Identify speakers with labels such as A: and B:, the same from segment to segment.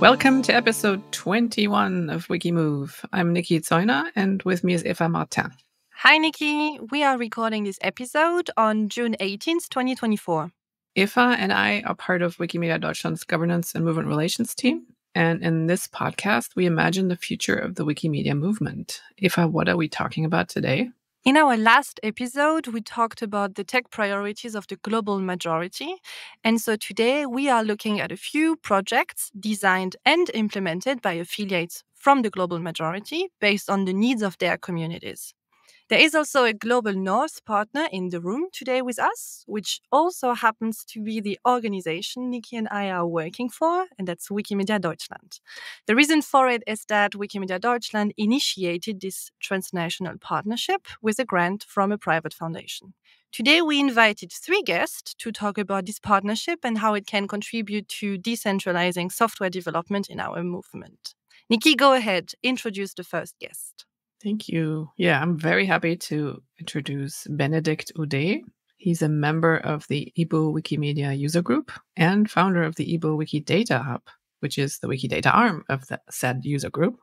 A: Welcome to episode 21 of WikiMove. I'm Nikki Zeuner, and with me is Eva Martin.
B: Hi, Nikki. We are recording this episode on June 18th, 2024.
A: Eva and I are part of Wikimedia Deutschland's governance and movement relations team. And in this podcast, we imagine the future of the Wikimedia movement. Eva, what are we talking about today?
B: In our last episode, we talked about the tech priorities of the global majority. And so today we are looking at a few projects designed and implemented by affiliates from the global majority based on the needs of their communities. There is also a Global North partner in the room today with us, which also happens to be the organization Nikki and I are working for, and that's Wikimedia Deutschland. The reason for it is that Wikimedia Deutschland initiated this transnational partnership with a grant from a private foundation. Today, we invited 3 guests to talk about this partnership and how it can contribute to decentralizing software development in our movement. Nikki, go ahead, introduce the first guest.
A: Thank you. Yeah, I'm very happy to introduce Benedict Udeh. He's a member of the Igbo Wikimedia User Group and founder of the Igbo Wikidata Hub, which is the Wikidata arm of the said user group.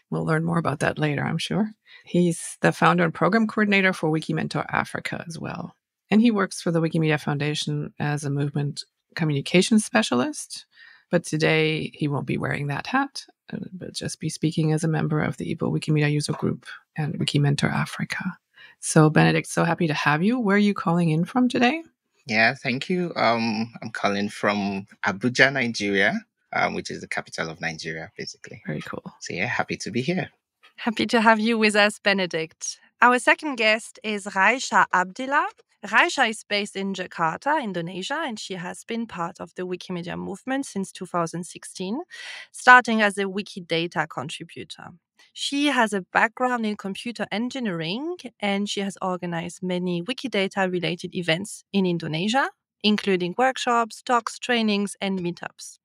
A: We'll learn more about that later, I'm sure. He's the founder and program coordinator for Wiki Mentor Africa as well. And he works for the Wikimedia Foundation as a movement communications specialist. But today he won't be wearing that hat, but just be speaking as a member of the Igbo Wikimedia User Group and Wiki Mentor Africa. So Benedict, so happy to have you. Where are you calling in from today?
C: Yeah, thank you. I'm calling from Abuja, Nigeria, which is the capital of Nigeria, basically.
A: Very cool.
C: So yeah, happy to be here.
B: Happy to have you with us, Benedict. Our second guest is Raisha Abdillah. Raisha is based in Jakarta, Indonesia, and she has been part of the Wikimedia movement since 2016, starting as a Wikidata contributor. She has a background in computer engineering, and she has organized many Wikidata-related events in Indonesia, including workshops, talks, trainings, and meetups.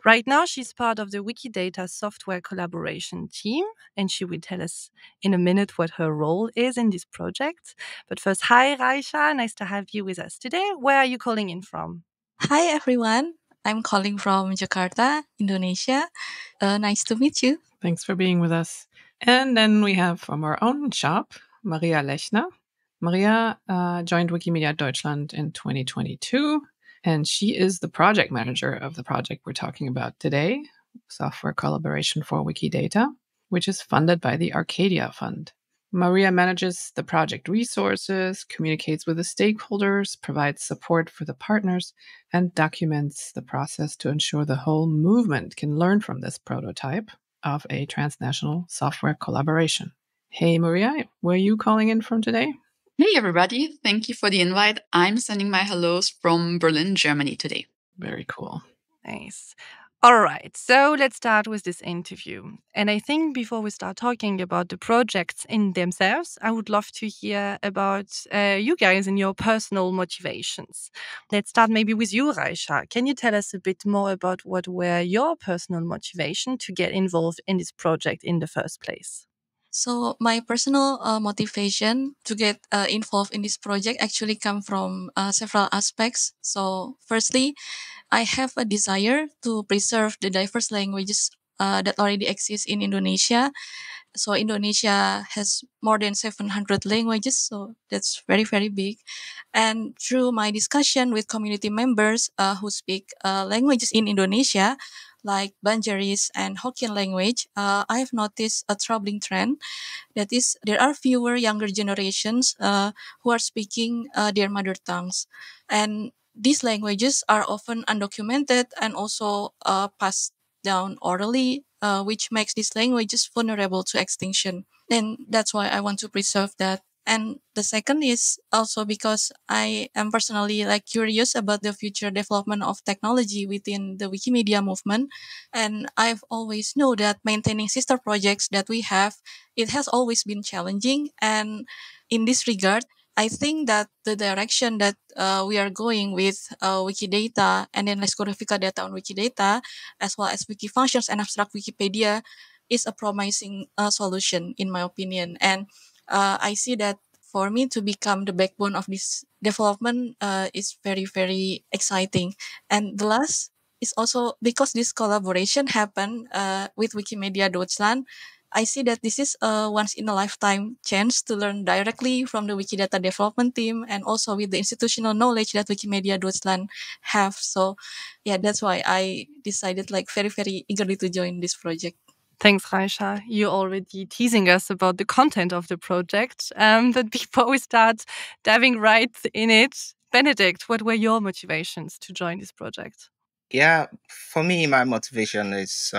B: Right now, she's part of the Wikidata Software Collaboration Team, and she will tell us in a minute what her role is in this project. But first, hi, Raisha. Nice to have you with us today. Where are you calling in from?
D: Hi, everyone. I'm calling from Jakarta, Indonesia. Nice to meet you.
A: Thanks for being with us. And then we have from our own shop, Maria Lechner. Maria joined Wikimedia Deutschland in 2022. And she is the project manager of the project we're talking about today, Software Collaboration for Wikidata, which is funded by the Arcadia Fund. Maria manages the project resources, communicates with the stakeholders, provides support for the partners, and documents the process to ensure the whole movement can learn from this prototype of a transnational software collaboration. Hey, Maria, where are you calling in from today?
E: Hey, everybody. Thank you for the invite. I'm sending my hellos from Berlin, Germany today.
A: Very cool.
B: Nice. All right, so let's start with this interview. And I think before we start talking about the projects in themselves, I would love to hear about you guys and your personal motivations. Let's start maybe with you, Raisha. Can you tell us a bit more about what were your personal motivation to get involved in this project in the first place?
D: So my personal motivation to get involved in this project actually come from several aspects. So firstly, I have a desire to preserve the diverse languages that already exist in Indonesia. So Indonesia has more than 700 languages, so that's very, very big. And through my discussion with community members who speak languages in Indonesia, like Banjaris and Hokkien language, I have noticed a troubling trend. That is, there are fewer younger generations who are speaking their mother tongues. And these languages are often undocumented and also passed down orally, which makes these languages vulnerable to extinction. And that's why I want to preserve that. And the second is also because I am personally curious about the future development of technology within the Wikimedia movement. And I've always known that maintaining sister projects that we have, it has always been challenging. And in this regard, I think that the direction that we are going with Wikidata and then lexicographical data on Wikidata, as well as wiki functions and abstract Wikipedia, is a promising solution in my opinion. And I see that for me to become the backbone of this development is very, very exciting. And the last is also because this collaboration happened with Wikimedia Deutschland. I see that this is a once in a lifetime chance to learn directly from the Wikidata development team and also with the institutional knowledge that Wikimedia Deutschland have. So yeah, that's why I decided like very, very eagerly to join this project.
B: Thanks, Raisha. You're already teasing us about the content of the project. But before we start diving right in it, Benedict, what were your motivations to join this project?
C: Yeah, for me, my motivation is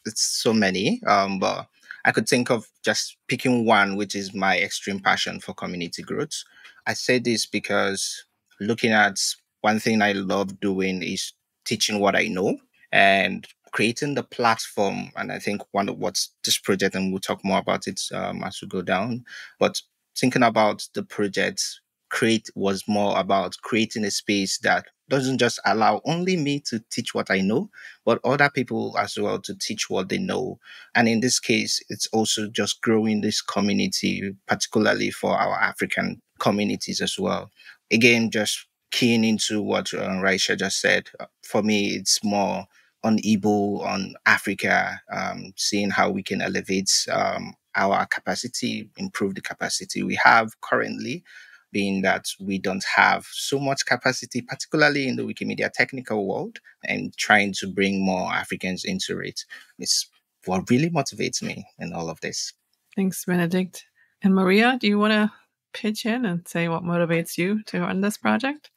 C: it's so many. But I could think of just picking one, which is my extreme passion for community growth. I say this because looking at one thing I love doing is teaching what I know and creating the platform. And I think one of what's this project, and we'll talk more about it as we go down. But thinking about the project create was more about creating a space that doesn't just allow only me to teach what I know, but other people as well to teach what they know. And in this case, it's also just growing this community, particularly for our African communities as well. Again, just keying into what Raisha just said. For me, it's more on Igbo, on Africa, seeing how we can elevate our capacity, improve the capacity we have currently, being that we don't have so much capacity, particularly in the Wikimedia technical world, and trying to bring more Africans into it. It's what really motivates me in all of this.
A: Thanks, Benedict. And Maria, do you want to pitch in and say what motivates you to run this project?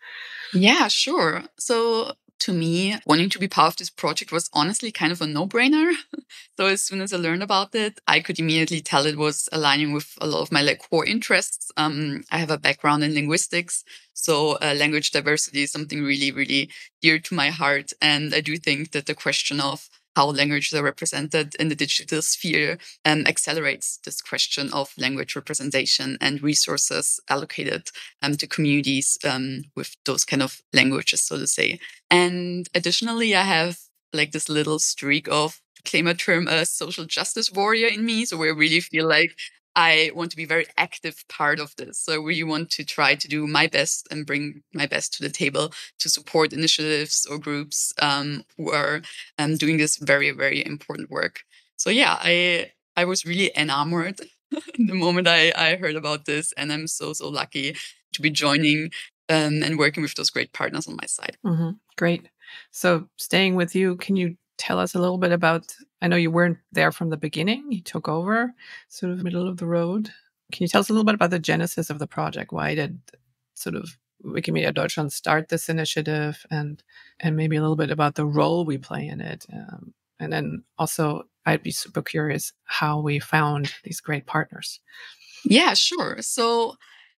E: Yeah, sure. So to me, wanting to be part of this project was honestly kind of a no-brainer. So as soon as I learned about it, I could immediately tell it was aligning with a lot of my core interests. I have a background in linguistics, so language diversity is something really, really dear to my heart. And I do think that the question of how languages are represented in the digital sphere accelerates this question of language representation and resources allocated to communities with those kind of languages, so to say. And additionally, I have like this little streak of, to claim a term, a social justice warrior in me. So where I really feel like I want to be a very active part of this. So I really want to try to do my best and bring my best to the table to support initiatives or groups who are doing this very, very important work. So yeah, I was really enamored the moment I heard about this, and I'm so lucky to be joining and working with those great partners on my side.
A: Mm-hmm. Great. So staying with you, can you tell us a little bit about, I know you weren't there from the beginning, you took over sort of middle of the road. Can you tell us a little bit about the genesis of the project? Why did sort of Wikimedia Deutschland start this initiative, and maybe a little bit about the role we play in it? And then also, I'd be super curious how we found these great partners.
E: Yeah, sure. So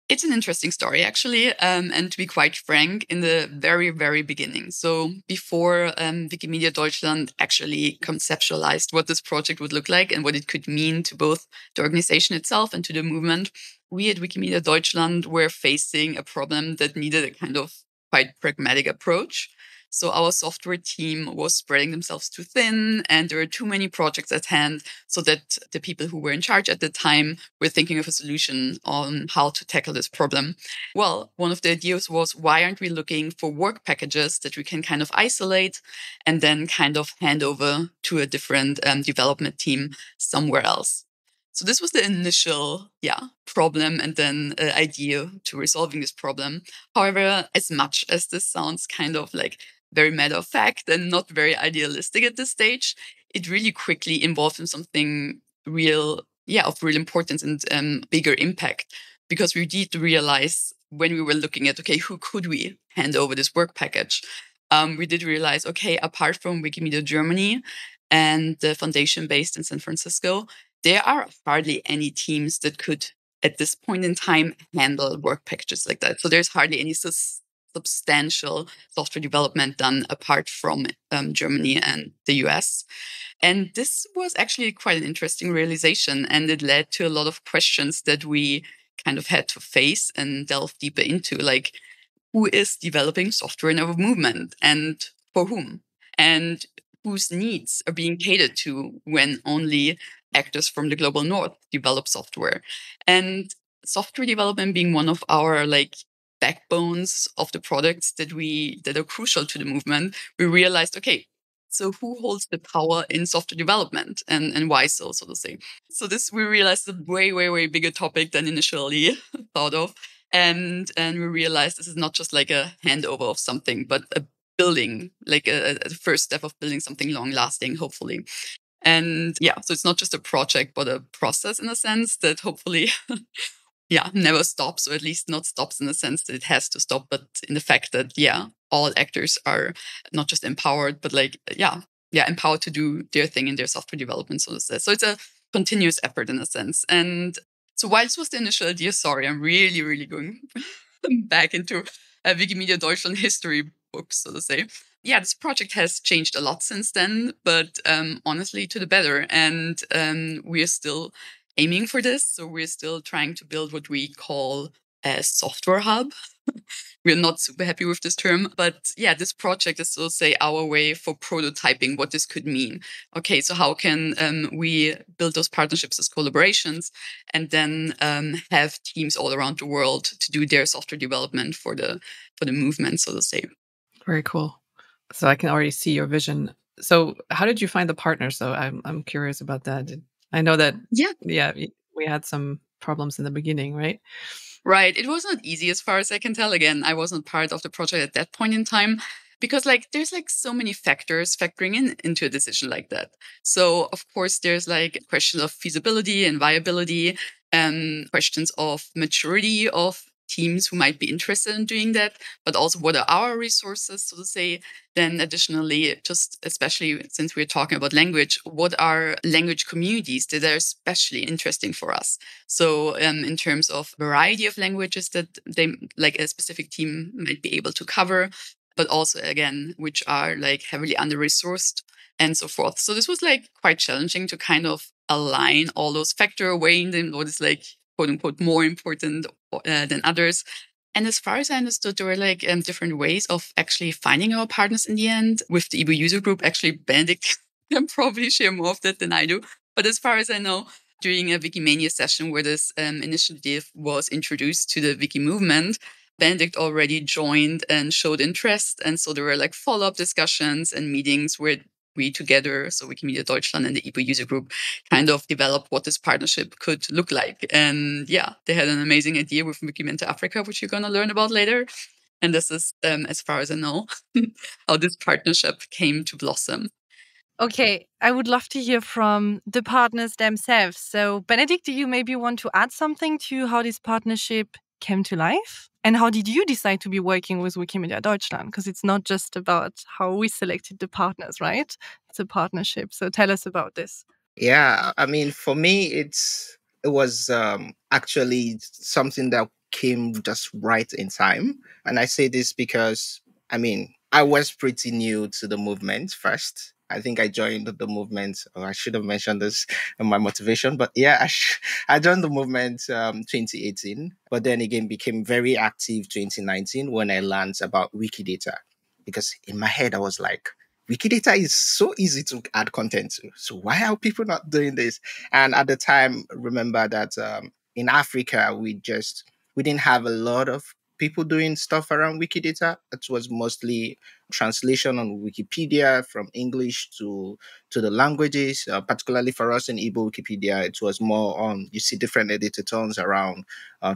E: it's an interesting story, actually. And to be quite frank, in the very, very beginning, so before Wikimedia Deutschland actually conceptualized what this project would look like and what it could mean to both the organization itself and to the movement, we at Wikimedia Deutschland were facing a problem that needed a kind of quite pragmatic approach. So our software team was spreading themselves too thin, and there were too many projects at hand, so that the people who were in charge at the time were thinking of a solution on how to tackle this problem. Well, one of the ideas was, why aren't we looking for work packages that we can kind of isolate and then kind of hand over to a different development team somewhere else? So this was the initial, problem and then idea to resolving this problem. However, as much as this sounds kind of like very matter of fact and not very idealistic at this stage, it really quickly involved in something real, of real importance and bigger impact. Because we did realize when we were looking at, okay, who could we hand over this work package? We did realize, okay, apart from Wikimedia Germany and the foundation based in San Francisco, there are hardly any teams that could, at this point in time, handle work packages like that. So there's hardly any substantial software development done apart from Germany and the US. And this was actually quite an interesting realization, and it led to a lot of questions that we kind of had to face and delve deeper into, like, who is developing software in our movement and for whom? And whose needs are being catered to when only actors from the global north develop software? And software development being one of our backbones of the products that are crucial to the movement, we realized, okay, so who holds the power in software development and why so to say? So this, we realized, is a way, way, way bigger topic than initially thought of. And we realized this is not just like a handover of something, but a building, like a first step of building something long lasting, hopefully. And yeah, so it's not just a project, but a process in a sense that hopefully never stops, or at least not stops in the sense that it has to stop, but in the fact that, all actors are not just empowered, but empowered to do their thing in their software development, so to say. So it's a continuous effort in a sense. And so while this was the initial idea, sorry, I'm really, really going back into Wikimedia Deutschland history books, so to say. Yeah, this project has changed a lot since then, but honestly, to the better. And we are still aiming for this. So we're still trying to build what we call a software hub. We're not super happy with this term, but this project is, so say, our way for prototyping what this could mean. Okay, so how can we build those partnerships as collaborations, and then have teams all around the world to do their software development for the movement, so to say.
A: Very cool. So I can already see your vision. So how did you find the partners, though? I'm curious about that. I know that we had some problems in the beginning, right?
E: Right. It was not easy as far as I can tell. Again, I wasn't part of the project at that point in time because there's so many factors factoring into a decision like that. So of course there's questions of feasibility and viability, questions of maturity of teams who might be interested in doing that, but also what are our resources, so to say. Then additionally, just especially since we're talking about language, what are language communities that are especially interesting for us? So in terms of variety of languages that they a specific team might be able to cover, but also again, which are heavily under-resourced and so forth. So this was quite challenging to kind of align all those factors, weighing them, what is quote unquote more important than others. And as far as I understood, there were different ways of actually finding our partners in the end. With the Igbo User Group, actually, Benedict can probably share more of that than I do. But as far as I know, during a Wikimania session where this initiative was introduced to the Wiki Movement, Benedict already joined and showed interest. And so there were follow-up discussions and meetings where we together, so Wikimedia Deutschland and the Igbo User Group, kind of developed what this partnership could look like. And they had an amazing idea with Wiki Mentor Africa, which you're going to learn about later. And this is, as far as I know, how this partnership came to blossom.
B: Okay, I would love to hear from the partners themselves. So, Benedict, do you maybe want to add something to how this partnership came to life? And how did you decide to be working with Wikimedia Deutschland? Because it's not just about how we selected the partners, right? It's a partnership. So tell us about this.
C: Yeah, I mean, for me, it was actually something that came just right in time. And I say this because, I mean, I was pretty new to the movement first. I think I joined the movement, or I should have mentioned this in my motivation, but I joined the movement 2018, but then again became very active 2019 when I learned about Wikidata. Because in my head, I was like, Wikidata is so easy to add content to. So why are people not doing this? And at the time, remember that in Africa, we didn't have a lot of people doing stuff around Wikidata. It was mostly translation on Wikipedia from English to the languages. Particularly for us in Igbo Wikipedia, it was more on, you see different editor tones around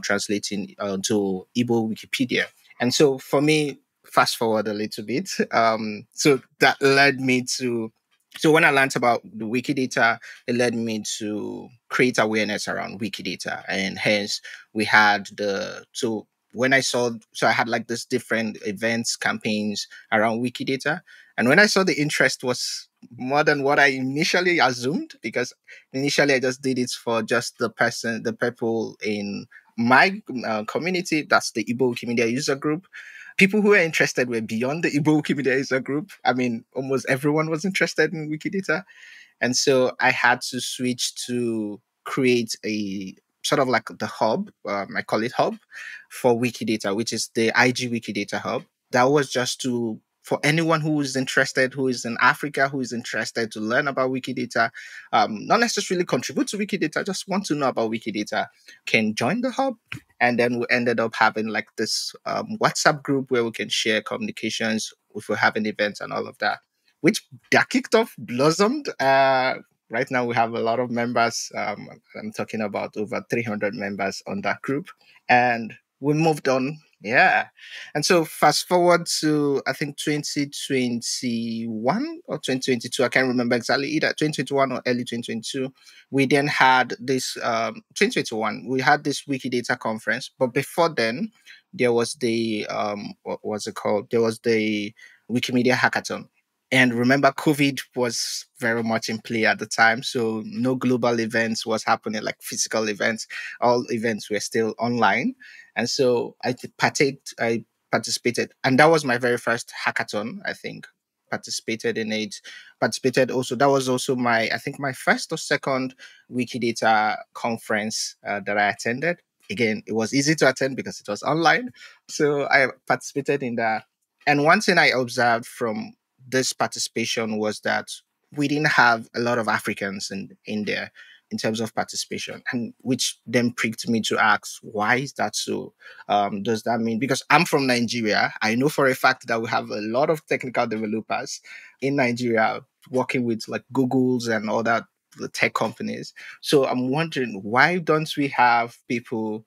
C: translating to Igbo Wikipedia. And so for me, fast forward a little bit. So that led me to, so when I learned about the Wikidata, it led me to create awareness around Wikidata. And hence we had when I saw, so I had this different events, campaigns around Wikidata. And when I saw the interest was more than what I initially assumed, because initially I just did it for just the people in my community, that's the Igbo Wikimedia User Group. People who were interested were beyond the Igbo Wikimedia User Group. I mean, almost everyone was interested in Wikidata. And so I had to switch to create a sort of the hub, I call it hub, for Wikidata, which is the Ig Wikidata Hub. That was just for anyone who is interested, who is in Africa, who is interested to learn about Wikidata, not necessarily contribute to Wikidata, just want to know about Wikidata, can join the hub. And then we ended up having like this WhatsApp group where we can share communications if we're having events and all of that, which that kicked off, blossomed. Right now we have a lot of members. I'm talking about over 300 members on that group. And we moved on. Yeah. And so fast forward to, I think, 2021 or 2022. I can't remember exactly, either 2021 or early 2022. We then had this, 2021, we had this Wikidata conference. But before then, there was the, what was it called? There was the Wikimedia Hackathon. And remember, COVID was very much in play at the time. So no global events was happening, like physical events. All events were still online. And so I participated. And that was my very first hackathon, I think. Participated in it. Participated also. That was also I think my first or second Wikidata conference that I attended. Again, it was easy to attend because it was online. So I participated in that. And one thing I observed from this participation was that we didn't have a lot of Africans in there in terms of participation, and which then pricked me to ask, why is that so? Does that mean, because I'm from Nigeria, I know for a fact that we have a lot of technical developers in Nigeria working with like Google's and all that, the tech companies. So I'm wondering, why don't we have people,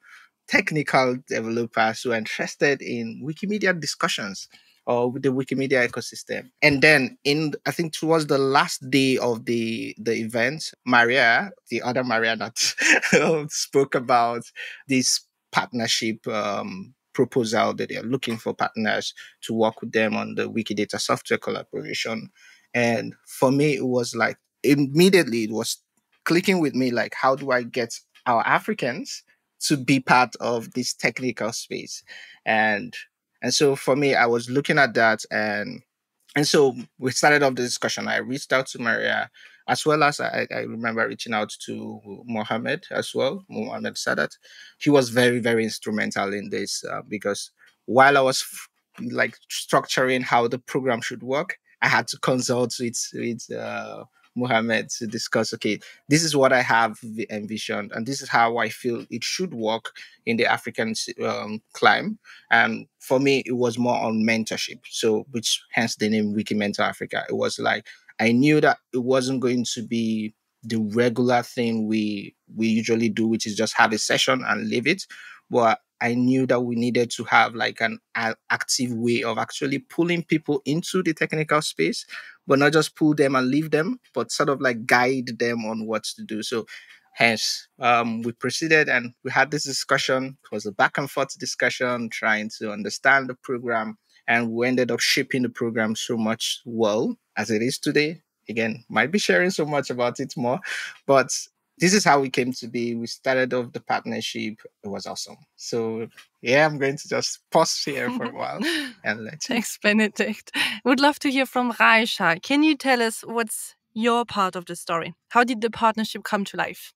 C: technical developers who are interested in Wikimedia discussions or with the Wikimedia ecosystem? And then I think towards the last day of the event, Maria, the other Maria that spoke about this partnership proposal, that they're looking for partners to work with them on the Wikidata Software Collaboration. And for me, it was like, immediately it was clicking with me, like, how do I get our Africans to be part of this technical space? And so for me, I was looking at that, and so we started off the discussion. I reached out to Maria, as well as I remember reaching out to Mohammed as well, Mohammed Sadat. He was very, very instrumental in this, because while I was like structuring how the program should work, I had to consult with Mohammed to discuss, okay, this is what I have envisioned, and this is how I feel it should work in the African climb. And for me, it was more on mentorship. So, which hence the name Wiki Mentor Africa. It was like, I knew that it wasn't going to be the regular thing we usually do, which is just have a session and leave it. But I knew that we needed to have like an active way of actually pulling people into the technical space, but not just pull them and leave them, but sort of like guide them on what to do. So hence, we proceeded and we had this discussion. It was a back and forth discussion, trying to understand the program. And we ended up shaping the program so much well as it is today. Again, might be sharing so much about it more, but this is how we came to be. We started off the partnership. It was awesome. So yeah, I'm going to just pause here for a while and let you.
B: Thanks, Benedict. Would love to hear from Raisha. Can you tell us what's your part of the story? How did the partnership come to life?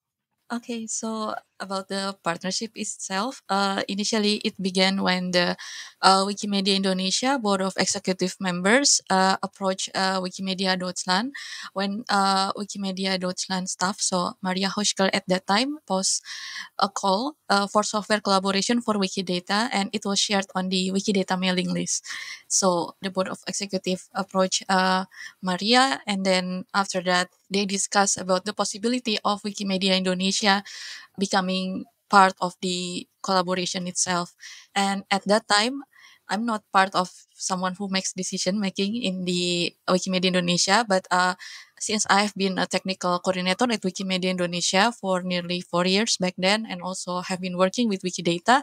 D: Okay, so about the partnership itself, initially it began when the Wikimedia Indonesia Board of Executive Members approached Wikimedia Deutschland, when Wikimedia Deutschland staff, so Maria Hoschkel at that time, posted a call for software collaboration for Wikidata, and it was shared on the Wikidata mailing list. So the Board of Executive approached Maria, and then after that, they discussed about the possibility of Wikimedia Indonesia becoming part of the collaboration itself. And at that time, I'm not part of someone who makes decision making in the Wikimedia Indonesia, but since I've been a technical coordinator at Wikimedia Indonesia for nearly 4 years back then, and also have been working with Wikidata,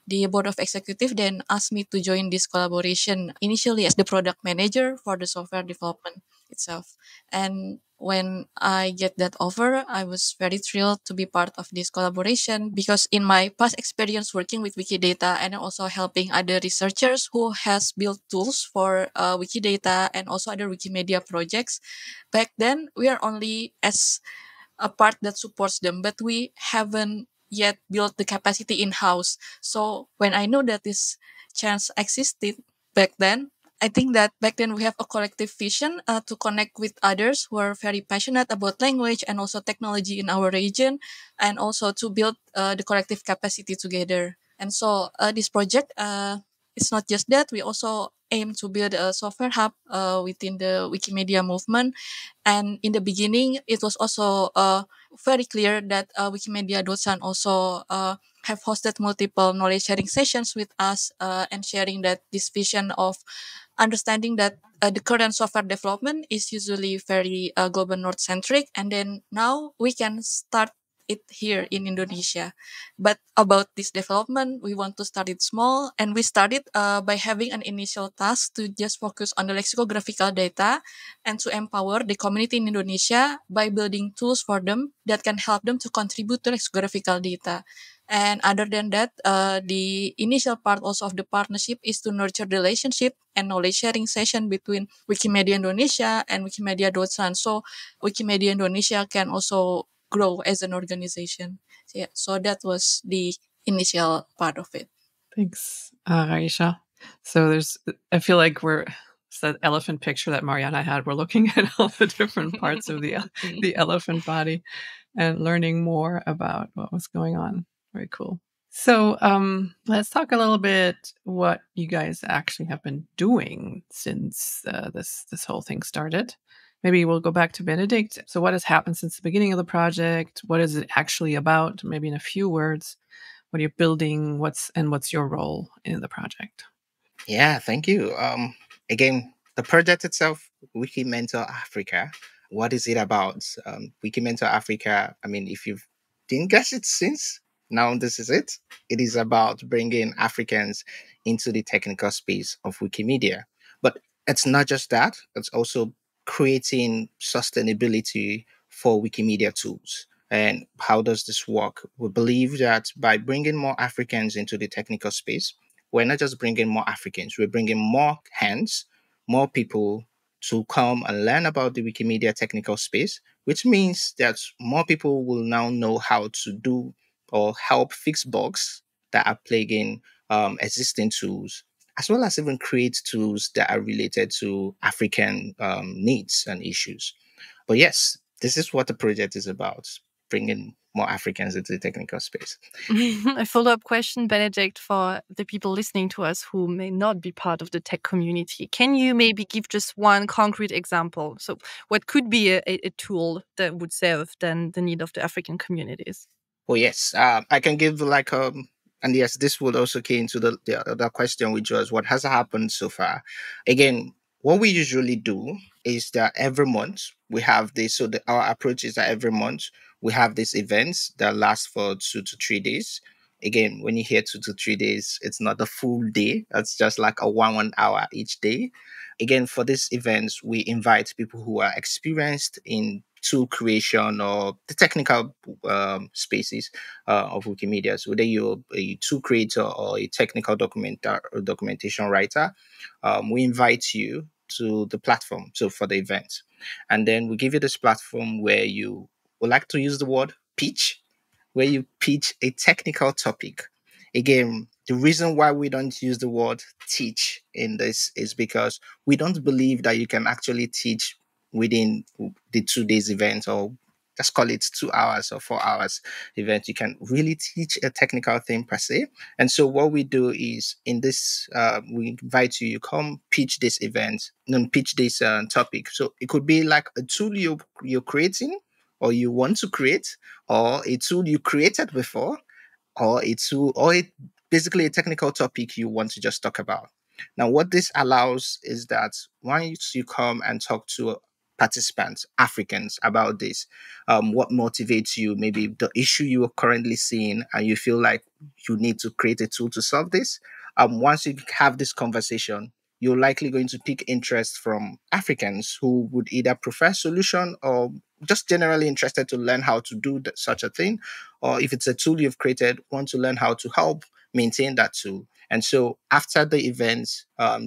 D: the board of executive then asked me to join this collaboration initially as the product manager for the software development itself. And when I get that offer, I was very thrilled to be part of this collaboration, because in my past experience working with Wikidata and also helping other researchers who has built tools for Wikidata and also other Wikimedia projects, back then we are only as a part that supports them, but we haven't yet built the capacity in-house. So when I know that this chance existed back then, I think that back then we have a collective vision to connect with others who are very passionate about language and also technology in our region, and also to build the collective capacity together. And so this project, it's not just that. We also aim to build a software hub within the Wikimedia movement. And in the beginning, it was also very clear that Wikimedia Deutschland also have hosted multiple knowledge sharing sessions with us and sharing that this vision of understanding that the current software development is usually very global north centric, and then now we can start it here in Indonesia. But about this development, we want to start it small, and we started by having an initial task to just focus on the lexicographical data and to empower the community in Indonesia by building tools for them that can help them to contribute to lexicographical data. And other than that, the initial part also of the partnership is to nurture the relationship and knowledge sharing session between Wikimedia Indonesia and Wikimedia Deutschland. So Wikimedia Indonesia can also grow as an organization. So that was the initial part of it.
A: Thanks, Raisha. So I feel like it's that elephant picture that Mariana had. We're looking at all the different parts of the elephant body and learning more about what was going on. Very cool. So let's talk a little bit what you guys actually have been doing since this whole thing started. Maybe we'll go back to Benedict. So what has happened since the beginning of the project? What is it actually about? Maybe in a few words, what are you building? What's your role in the project?
C: Yeah, thank you. Again, the project itself, Wiki Mentor Africa. What is it about? Wiki Mentor Africa. I mean, if you didn't guess it since, now this is it. It is about bringing Africans into the technical space of Wikimedia. But it's not just that. It's also creating sustainability for Wikimedia tools. And how does this work? We believe that by bringing more Africans into the technical space, we're not just bringing more Africans, we're bringing more hands, more people to come and learn about the Wikimedia technical space, which means that more people will now know how to do or help fix bugs that are plaguing existing tools, as well as even create tools that are related to African needs and issues. But yes, this is what the project is about, bringing more Africans into the technical space.
B: A follow-up question, Benedict, for the people listening to us who may not be part of the tech community. Can you maybe give just one concrete example? So what could be a tool that would serve then the need of the African communities?
C: Oh yes, I can give and yes, this would also key into the other question, which was what has happened so far. Again, what we usually do is that every month we have this. So our approach is that every month we have these events that last for 2 to 3 days. Again, when you hear 2 to 3 days, it's not a full day. That's just like a 1 hour each day. Again, for these events, we invite people who are experienced in tool creation or the technical spaces of Wikimedia. So whether you're a tool creator or a technical documentation writer, we invite you to the platform. So for the event, and then we give you this platform where you would like to use the word pitch, where you pitch a technical topic. Again, the reason why we don't use the word teach in this is because we don't believe that you can actually teach within the 2 days event, or just call it 2 hours or 4 hours event. You can really teach a technical thing per se. And so what we do is in this, we invite you, you come pitch this event, pitch this topic. So it could be like a tool you're creating or you want to create, or a tool you created before, or a tool, or basically a technical topic you want to just talk about. Now, what this allows is that once you come and talk to participants, Africans, about this, what motivates you, maybe the issue you are currently seeing, and you feel like you need to create a tool to solve this. Once you have this conversation, you're likely going to pick interest from Africans who would either prefer solution or just generally interested to learn how to do such a thing, or if it's a tool you've created, want to learn how to help maintain that tool. And so after the events,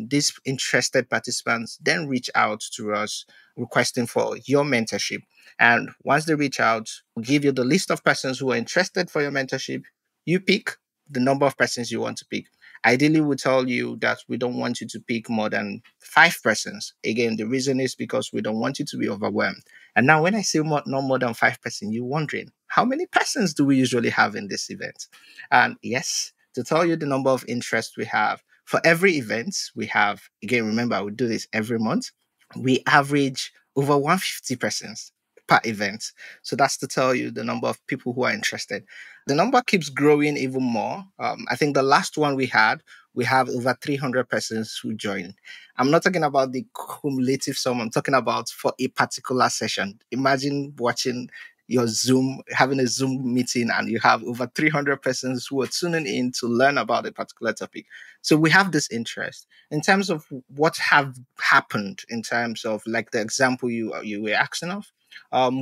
C: these interested participants then reach out to us requesting for your mentorship. And once they reach out, we'll give you the list of persons who are interested for your mentorship. You pick the number of persons you want to pick. Ideally, we tell you that we don't want you to pick more than 5 persons. Again, the reason is because we don't want you to be overwhelmed. And now when I say no more than 5 persons, you're wondering, how many persons do we usually have in this event? And yes, to tell you the number of interests we have. For every event we have, again, remember, we do this every month, we average over 150 persons per event. So that's to tell you the number of people who are interested. The number keeps growing even more. I think the last one we have over 300 persons who joined. I'm not talking about the cumulative sum. I'm talking about for a particular session. Imagine watching your Zoom, having a Zoom meeting, and you have over 300 persons who are tuning in to learn about a particular topic. So we have this interest. In terms of what have happened, in terms of like the example you were asking of,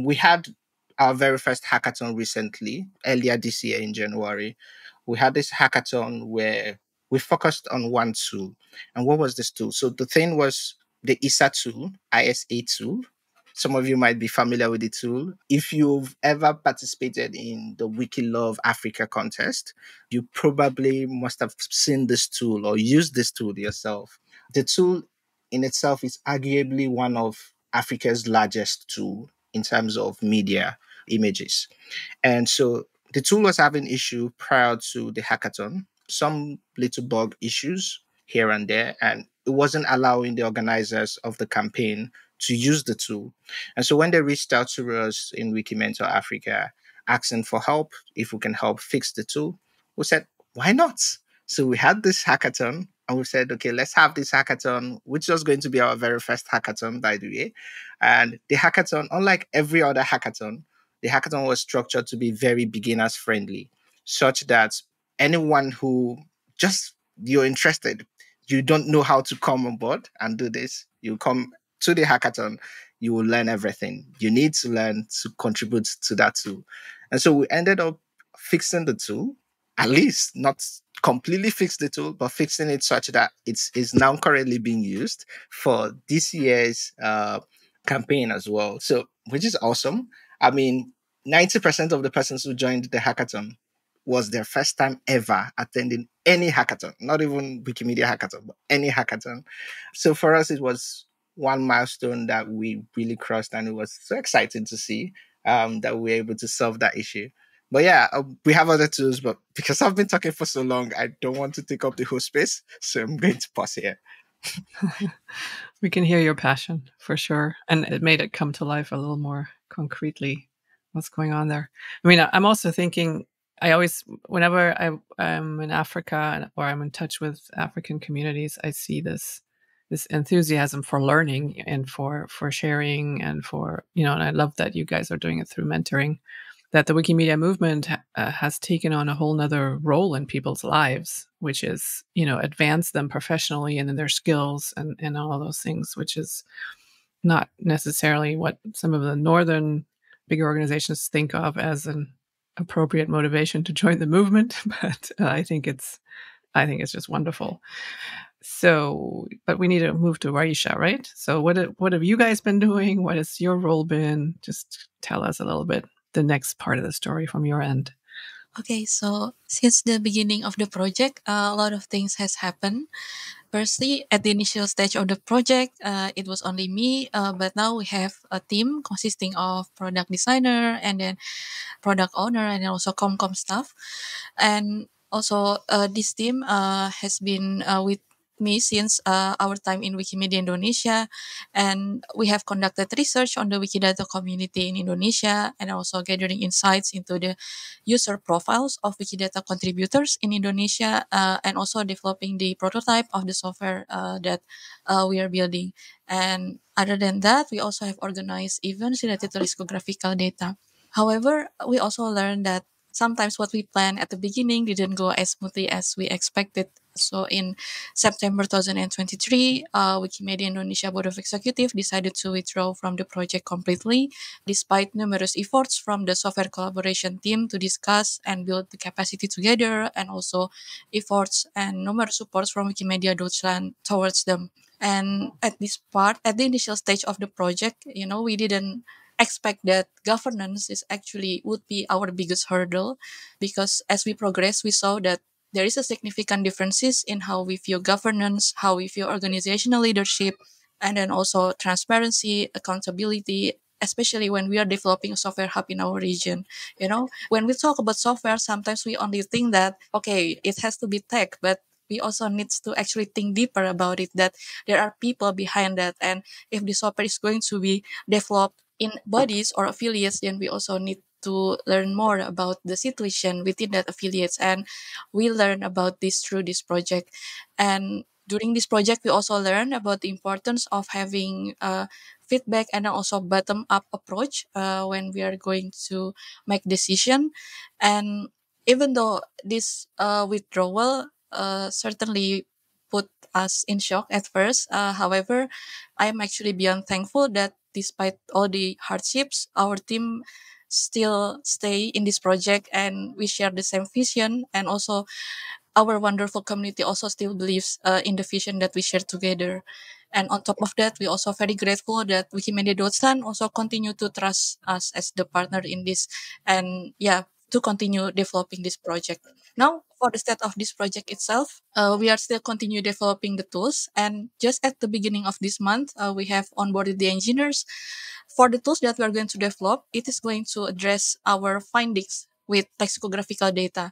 C: we had our very first hackathon recently, earlier this year in January. We had this hackathon where we focused on one tool. And what was this tool? So the thing was the ISA tool, ISA tool. Some of you might be familiar with the tool. If you've ever participated in the WikiLove Africa contest, you probably must have seen this tool or used this tool yourself. The tool in itself is arguably one of Africa's largest tool in terms of media images. And so the tool was having issue prior to the hackathon, some little bug issues here and there, and it wasn't allowing the organizers of the campaign to use the tool. And so when they reached out to us in Wiki Mentor Africa, asking for help, if we can help fix the tool, we said, why not? So we had this hackathon and we said, okay, let's have this hackathon, which was going to be our very first hackathon, by the way. And the hackathon, unlike every other hackathon, the hackathon was structured to be very beginners friendly, such that anyone who just you're interested, you don't know how to come on board and do this, you come to the hackathon, you will learn everything you need to learn to contribute to that tool. And so we ended up fixing the tool, at least not completely fix the tool, but fixing it such that it's now currently being used for this year's campaign as well. So, which is awesome. I mean, 90% of the persons who joined the hackathon was their first time ever attending any hackathon, not even Wikimedia hackathon, but any hackathon. So for us, it was one milestone that we really crossed, and it was so exciting to see that we were able to solve that issue. But yeah, we have other tools, but because I've been talking for so long, I don't want to take up the whole space. So I'm going to pause here.
A: We can hear your passion for sure. And it made it come to life a little more concretely what's going on there. I mean, I'm also thinking, I always, whenever I'm in Africa or I'm in touch with African communities, I see this enthusiasm for learning and for sharing and for, and I love that you guys are doing it through mentoring, that the Wikimedia movement has taken on a whole nother role in people's lives, which is, advance them professionally and in their skills and all of those things, which is not necessarily what some of the northern bigger organizations think of as an appropriate motivation to join the movement. But I think it's just wonderful. So, but we need to move to Raisha, right? So what have you guys been doing? What has your role been? Just tell us a little bit the next part of the story from your end.
D: Okay, so since the beginning of the project, a lot of things has happened. Firstly, at the initial stage of the project, it was only me, but now we have a team consisting of product designer and then product owner and also com staff. And also this team has been with me since our time in Wikimedia Indonesia, and we have conducted research on the Wikidata community in Indonesia and also gathering insights into the user profiles of Wikidata contributors in Indonesia, and also developing the prototype of the software that we are building. And other than that, we also have organized events related to lexicographical data. However, we also learned that sometimes what we planned at the beginning didn't go as smoothly as we expected. So in September 2023, Wikimedia Indonesia Board of Executive decided to withdraw from the project completely, despite numerous efforts from the software collaboration team to discuss and build the capacity together, and also efforts and numerous supports from Wikimedia Deutschland towards them. And at this part, at the initial stage of the project, we didn't expect that governance is actually would be our biggest hurdle, because as we progress, we saw that there is a significant differences in how we view governance, how we view organizational leadership, and then also transparency, accountability, especially when we are developing a software hub in our region. When we talk about software, sometimes we only think that, okay, it has to be tech, but we also need to actually think deeper about it, that there are people behind that. And if the software is going to be developed in bodies or affiliates, then we also need to learn more about the situation within that affiliates. And we learn about this through this project. And during this project, we also learn about the importance of having feedback and also bottom up approach when we are going to make decision. And even though this withdrawal certainly put us in shock at first, however, I am actually beyond thankful that despite all the hardships, our team still stay in this project and we share the same vision. And also our wonderful community also still believes in the vision that we share together. And on top of that, we also very grateful that Wikimedia Deutschland also continue to trust us as the partner in this, and to continue developing this project. Now, for the state of this project itself, we are still continue developing the tools. And just at the beginning of this month, we have onboarded the engineers. For the tools that we are going to develop, it is going to address our findings with lexicographical data.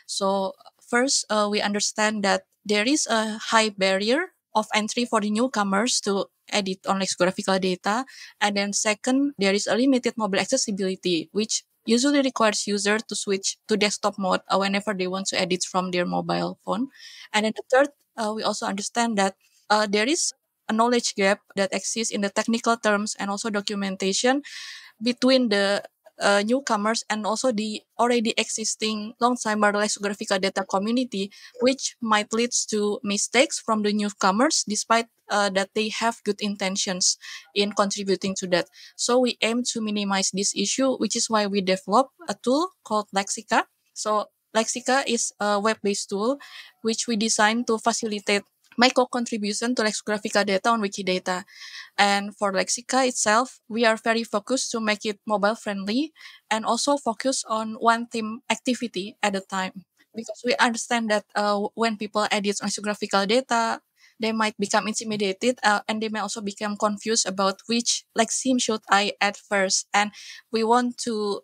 D: So first, we understand that there is a high barrier of entry for the newcomers to edit on lexicographical data. And then second, there is a limited mobile accessibility, which usually requires user to switch to desktop mode whenever they want to edit from their mobile phone. And then the third, we also understand that there is a knowledge gap that exists in the technical terms and also documentation between the newcomers and also the already existing long-timer lexicographical data community, which might lead to mistakes from the newcomers despite that they have good intentions in contributing to that. So we aim to minimize this issue, which is why we developed a tool called Lexica. So Lexica is a web-based tool which we designed to facilitate micro contribution to lexicographical data on Wikidata. And for Lexica itself, we are very focused to make it mobile friendly and also focus on one theme activity at a time. Because we understand that when people edit lexicographical data, they might become intimidated and they may also become confused about which lexeme should I add first. And we want to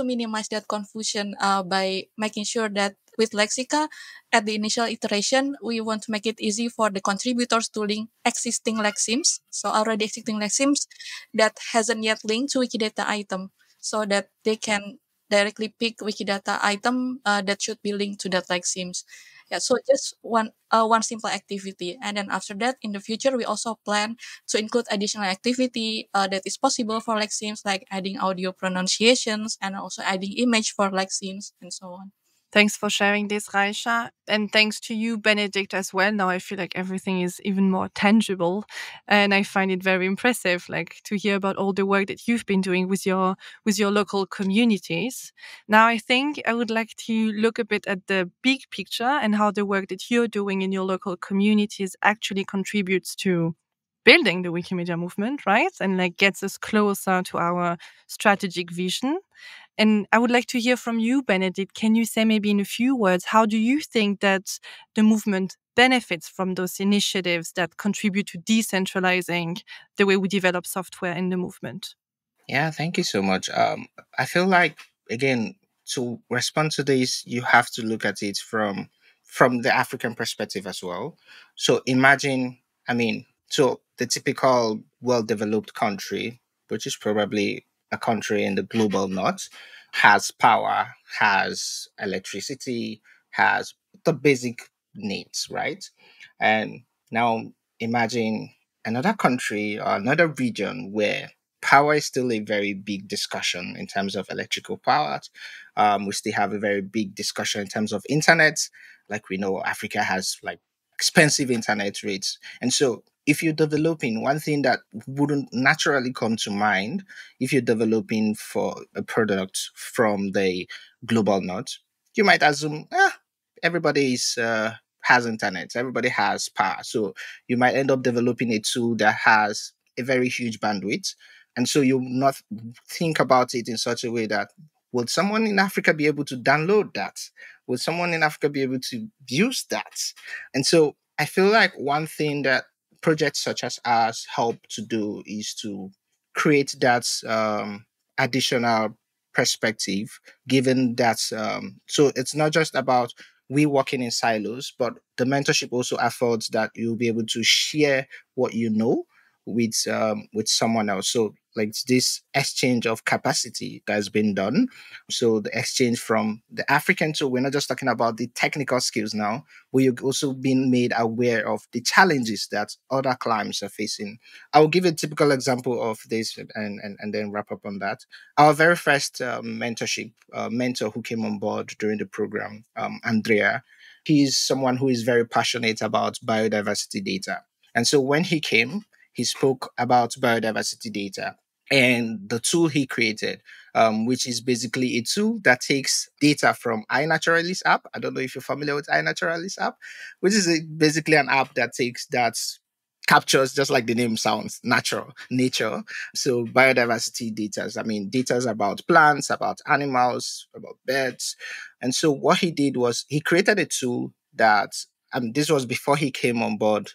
D: minimize that confusion by making sure that with Lexica, at the initial iteration, we want to make it easy for the contributors to link existing lexemes, so already existing lexemes that hasn't yet linked to Wikidata item, so that they can directly pick Wikidata item that should be linked to that lexemes. Yeah, so just one simple activity, and then after that, in the future, we also plan to include additional activity that is possible for lexemes, like adding audio pronunciations and also adding image for lexemes and so on.
B: Thanks for sharing this, Raisha. And thanks to you, Benedict, as well. Now I feel like everything is even more tangible. And I find it very impressive, like to hear about all the work that you've been doing with your local communities. Now I think I would like to look a bit at the big picture and how the work that you're doing in your local communities actually contributes to building the Wikimedia movement, right? And like gets us closer to our strategic vision. And I would like to hear from you, Benedict. Can you say maybe in a few words, how do you think that the movement benefits from those initiatives that contribute to decentralizing the way we develop software in the movement?
C: Yeah, thank you so much. I feel like, again, to respond to this, you have to look at it from the African perspective as well. So imagine, I mean, so the typical well-developed country, which is probably a country in the global north, has power, has electricity, has the basic needs, right? And now imagine another country or another region where power is still a very big discussion in terms of electrical power. We still have a very big discussion in terms of internet. Like we know, Africa has like expensive internet rates. And so if you're developing, one thing that wouldn't naturally come to mind if you're developing for a product from the global north, you might assume, everybody has internet, everybody has power. So you might end up developing a tool that has a very huge bandwidth. And so you not think about it in such a way that, would someone in Africa be able to download that? Would someone in Africa be able to use that? And so I feel like one thing that projects such as ours help to do is to create that additional perspective, given that so it's not just about we working in silos, but the mentorship also affords that you'll be able to share what you know with someone else. So like this exchange of capacity that's been done. So the exchange from the African tool, we're not just talking about the technical skills now, we've also been made aware of the challenges that other clients are facing. I will give a typical example of this and then wrap up on that. Our very first mentorship mentor who came on board during the program, Andrea, he's someone who is very passionate about biodiversity data. And so when he came, he spoke about biodiversity data and the tool he created, which is basically a tool that takes data from iNaturalist app. I don't know if you're familiar with iNaturalist app, which is basically an app that captures, just like the name sounds, natural nature. So biodiversity data, I mean, data about plants, about animals, about birds. And so what he did was he created a tool that, this was before he came on board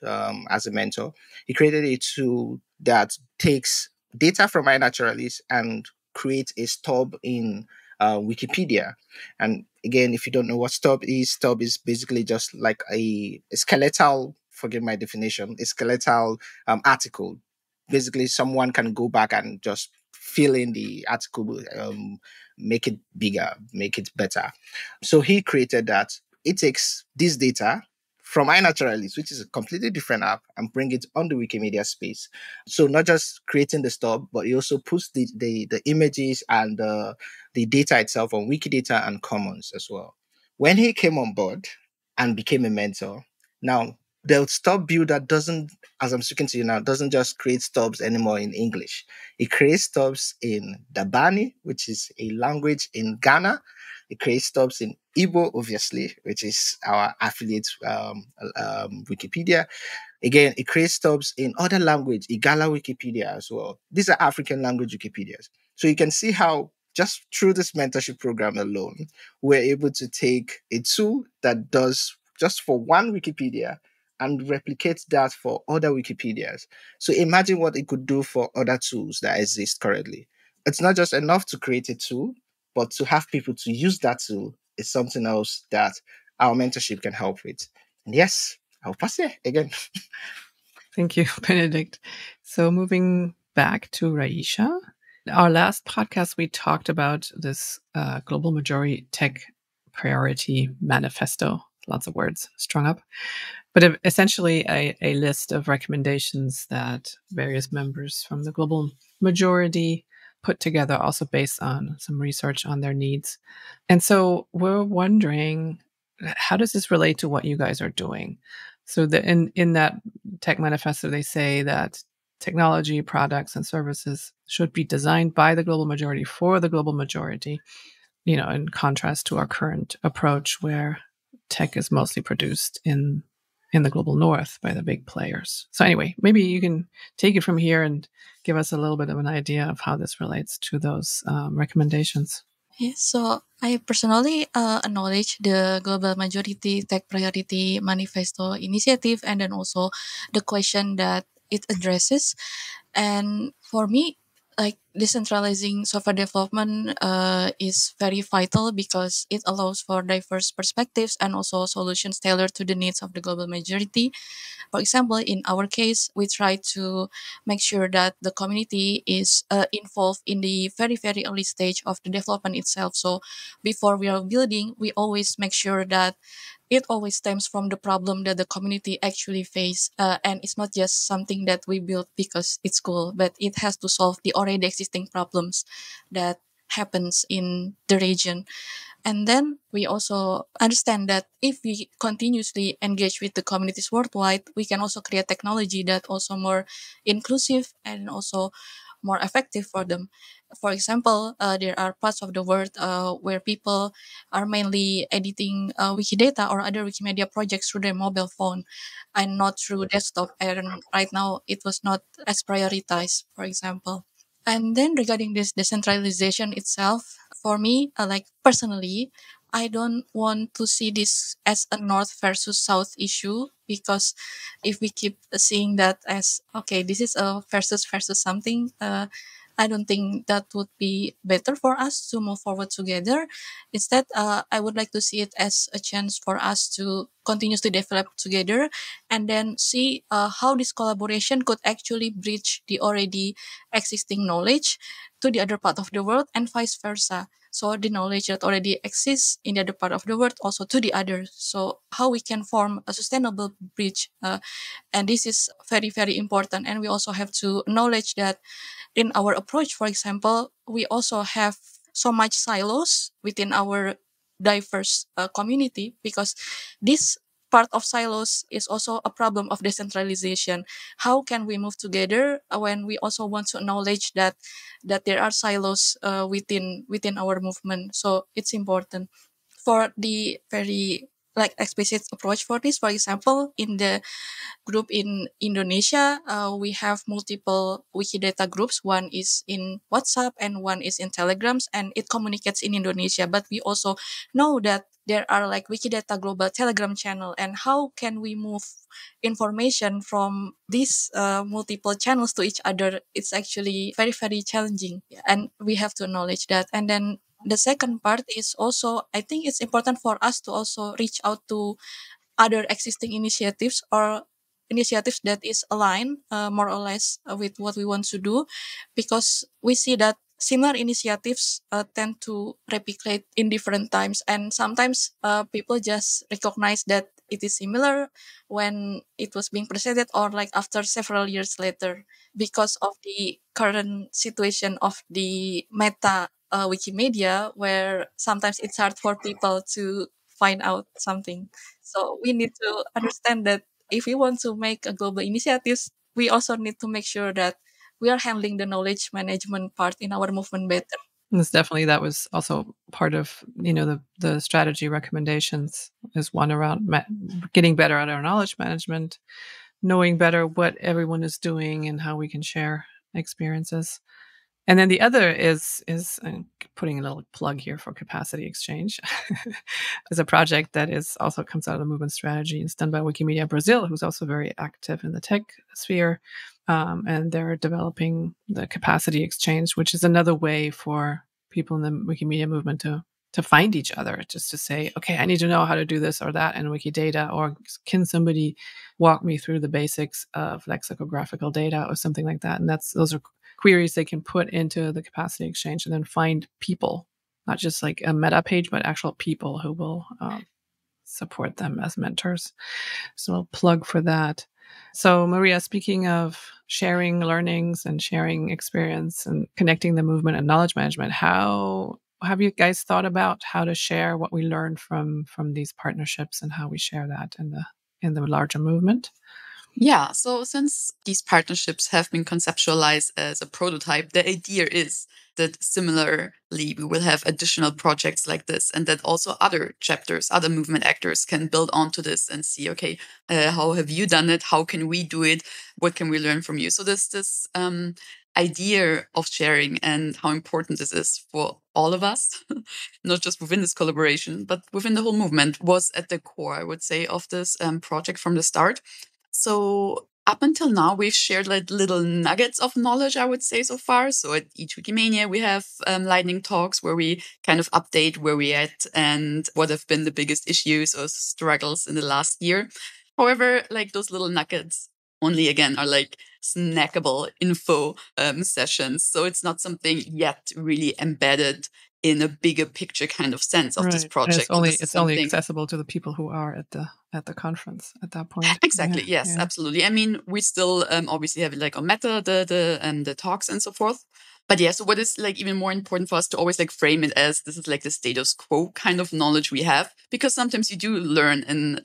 C: as a mentor. He created a tool that takes data from iNaturalist and creates a stub in Wikipedia. And again, if you don't know what stub is basically just like a skeletal, forgive my definition, a skeletal article. Basically, someone can go back and just fill in the article, make it bigger, make it better. So he created that. It takes this data from iNaturalist, which is a completely different app, and bring it on the Wikimedia space. So not just creating the stub, but he also puts the images and the data itself on Wikidata and Commons as well. When he came on board and became a mentor, now the stub builder doesn't, as I'm speaking to you now, doesn't just create stubs anymore in English. It creates stubs in Dabani, which is a language in Ghana. It creates stubs in Igbo, obviously, which is our affiliate Wikipedia. Again, it creates stubs in other language, Igala Wikipedia as well. These are African language Wikipedias. So you can see how just through this mentorship program alone, we're able to take a tool that does just for one Wikipedia and replicate that for other Wikipedias. So imagine what it could do for other tools that exist currently. It's not just enough to create a tool, but to have people to use that tool is something else that our mentorship can help with. And yes, I'll pass it again.
A: Thank you, Benedict. So moving back to Raisha. Our last podcast, we talked about this Global Majority Tech Priority Manifesto. Lots of words strung up. But essentially a list of recommendations that various members from the global majority put together, also based on some research on their needs. And so we're wondering, how does this relate to what you guys are doing? So in that tech manifesto, they say that technology, products, and services should be designed by the global majority for the global majority, in contrast to our current approach where tech is mostly produced in the global north by the big players. So anyway, maybe you can take it from here and give us a little bit of an idea of how this relates to those recommendations.
D: Yes, so I personally acknowledge the Global Majority Tech Priority Manifesto initiative and then also the question that it addresses. And for me, like decentralizing software development is very vital because it allows for diverse perspectives and also solutions tailored to the needs of the global majority. For example, in our case, we try to make sure that the community is involved in the very, very early stage of the development itself. So before we are building, we always make sure that it always stems from the problem that the community actually face. And it's not just something that we build because it's cool, but it has to solve the already existing problems that happens in the region. And then we also understand that if we continuously engage with the communities worldwide, we can also create technology that also more inclusive and also more effective for them. For example, there are parts of the world where people are mainly editing Wikidata or other Wikimedia projects through their mobile phone and not through desktop. And right now, it was not as prioritized, for example. And then regarding this decentralization itself, for me, like personally, I don't want to see this as a North versus South issue, because if we keep seeing that as, okay, this is a versus something, I don't think that would be better for us to move forward together. Instead, I would like to see it as a chance for us to continuously develop together, and then see how this collaboration could actually bridge the already existing knowledge to the other part of the world, and vice versa. So the knowledge that already exists in the other part of the world also to the others. So how we can form a sustainable bridge, and this is very, very important. And we also have to acknowledge that in our approach, for example, we also have so much silos within our diverse community, because this part of silos is also a problem of decentralization. How can we move together when we also want to acknowledge that there are silos within our movement? So it's important for the very like explicit approach for this. For example, in the group in Indonesia, we have multiple Wikidata groups. One is in WhatsApp and one is in Telegrams, and it communicates in Indonesia. But we also know that there are like Wikidata Global Telegram channel, and how can we move information from these multiple channels to each other? It's actually very, very challenging, and we have to acknowledge that. And then the second part is also, I think it's important for us to also reach out to other existing initiatives, or initiatives that is aligned more or less with what we want to do, because we see that similar initiatives tend to replicate in different times, and sometimes people just recognize that it is similar when it was being presented, or like after several years later, because of the current situation of the meta Wikimedia, where sometimes it's hard for people to find out something. So we need to understand that if we want to make a global initiatives, we also need to make sure that we are handling the knowledge management part in our movement better.
A: It's definitely, that was also part of, the strategy recommendations, is one around getting better at our knowledge management, knowing better what everyone is doing and how we can share experiences. And then the other is putting a little plug here for Capacity Exchange, is a project that is also comes out of the movement strategy. It's done by Wikimedia Brazil, who's also very active in the tech sphere. And they're developing the Capacity Exchange, which is another way for people in the Wikimedia movement to find each other, just to say, okay, I need to know how to do this or that in Wikidata, or can somebody walk me through the basics of lexicographical data or something like that. And those are queries they can put into the Capacity Exchange, and then find people, not just like a meta page, but actual people who will support them as mentors. So I'll plug for that. So Maria, speaking of sharing learnings and sharing experience and connecting the movement and knowledge management, how have you guys thought about how to share what we learned from these partnerships, and how we share that in the larger movement?
E: Yeah, so since these partnerships have been conceptualized as a prototype, the idea is that similarly we will have additional projects like this, and that also other chapters, other movement actors can build onto this and see, okay, how have you done it? How can we do it? What can we learn from you? So this idea of sharing and how important this is for all of us, not just within this collaboration, but within the whole movement, was at the core, I would say, of this project from the start. So up until now, we've shared like little nuggets of knowledge, I would say, so far. So at each Wikimania, we have lightning talks where we kind of update where we're at and what have been the biggest issues or struggles in the last year. However, like those little nuggets only, again, are like snackable info sessions. So it's not something yet really embedded in a bigger picture kind of sense of this project.
A: And it's only accessible to the people who are at the conference at that point.
E: Exactly.
A: Yeah,
E: yes, absolutely. I mean, we still obviously have it like on Meta, the talks and so forth. But yeah, so what is like even more important for us to always like frame it as this is like the status quo kind of knowledge we have, because sometimes you do learn in,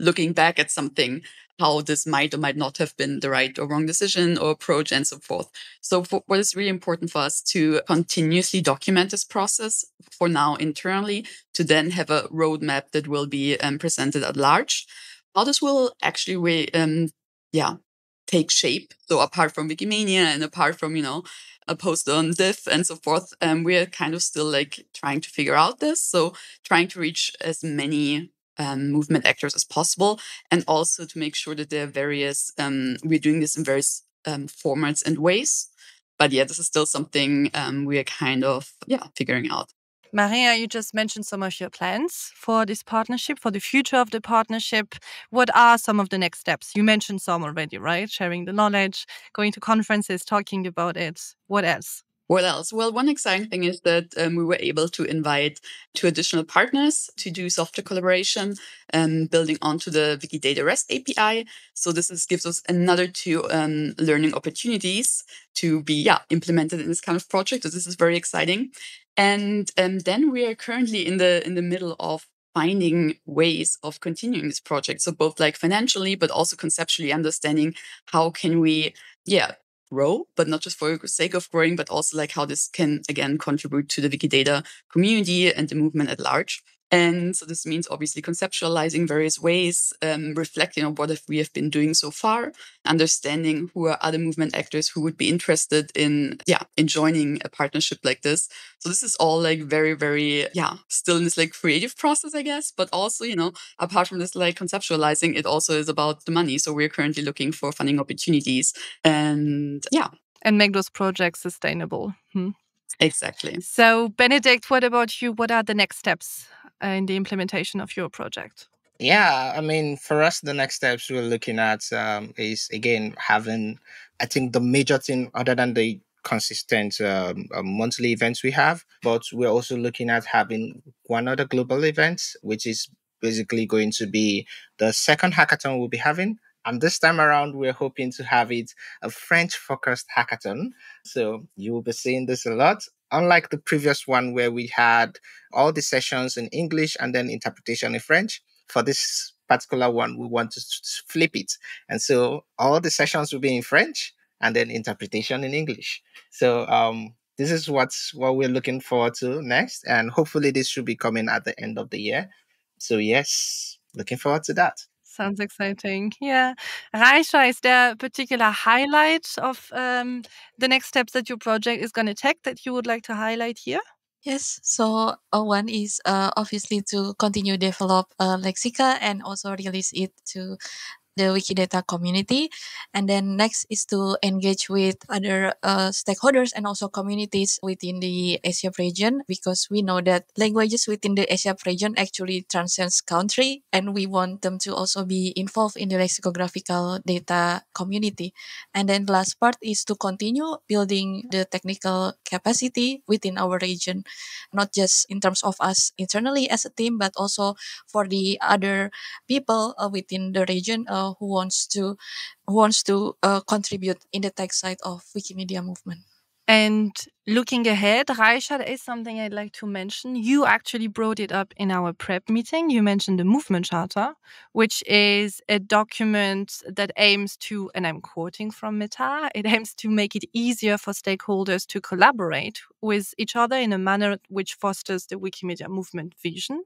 E: looking back at something, how this might or might not have been the right or wrong decision or approach and so forth. So what is really important for us to continuously document this process for now internally, to then have a roadmap that will be presented at large. How this will actually take shape. So apart from Wikimania and apart from, a post on diff and so forth, we are kind of still like trying to figure out this. So trying to reach as many movement actors as possible, and also to make sure that there are various, we're doing this in various formats and ways. But yeah, this is still something we are kind of figuring out.
B: Maria, you just mentioned some of your plans for this partnership, for the future of the partnership. What are some of the next steps? You mentioned some already, right? Sharing the knowledge, going to conferences, talking about it. What else?
E: What else? Well, one exciting thing is that we were able to invite 2 additional partners to do software collaboration, building onto the Wikidata REST API. So this gives us another 2 learning opportunities to be implemented in this kind of project. So this is very exciting. And then we are currently in the middle of finding ways of continuing this project. So both like financially, but also conceptually understanding how can we grow, but not just for the sake of growing, but also like how this can, again, contribute to the Wikidata community and the movement at large. And so this means obviously conceptualizing various ways, reflecting on what we have been doing so far, understanding who are other movement actors who would be interested in joining a partnership like this. So this is all like very, very, still in this like creative process, I guess, but also, apart from this like conceptualizing, it also is about the money. So we're currently looking for funding opportunities and
B: make those projects sustainable.
E: Exactly.
B: So Benedict, what about you? What are the next steps in the implementation of your project?
C: Yeah, I mean, for us, the next steps we're looking at is again having, I think, the major thing other than the consistent monthly events we have, but we're also looking at having one other global event, which is basically going to be the second hackathon we'll be having. And this time around, we're hoping to have it a French focused hackathon. So you will be seeing this a lot. Unlike the previous one where we had all the sessions in English and then interpretation in French, for this particular one, we want to flip it. And so all the sessions will be in French and then interpretation in English. So this is what we're looking forward to next. And hopefully this should be coming at the end of the year. So yes, looking forward to that.
B: Sounds exciting. Yeah. Raisha, is there a particular highlight of the next steps that your project is going to take that you would like to highlight here?
D: Yes, so one is obviously to continue develop Lexica and also release it to the Wikidata community. And then next is to engage with other stakeholders and also communities within the Asia region, because we know that languages within the Asia region actually transcends country, and we want them to also be involved in the lexicographical data community. And then the last part is to continue building the technical capacity within our region, not just in terms of us internally as a team, but also for the other people within the region who wants to contribute in the tech side of Wikimedia Movement.
B: And looking ahead, Raisha, there is something I'd like to mention. You actually brought it up in our prep meeting. You mentioned the Movement Charter, which is a document that aims to, and I'm quoting from Meta, it aims to make it easier for stakeholders to collaborate with each other in a manner which fosters the Wikimedia Movement vision.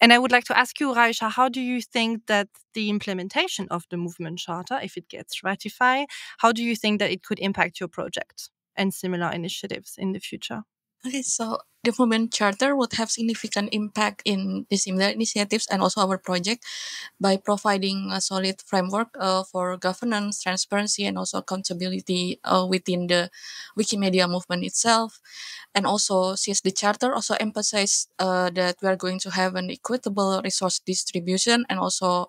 B: And I would like to ask you, Raisha, how do you think that the implementation of the Movement Charter, if it gets ratified, how do you think that it could impact your project and similar initiatives in the future?
D: Okay, so the Movement Charter would have significant impact in the similar initiatives and also our project by providing a solid framework for governance, transparency, and also accountability within the Wikimedia movement itself. And also, since the Charter also emphasized that we are going to have an equitable resource distribution and also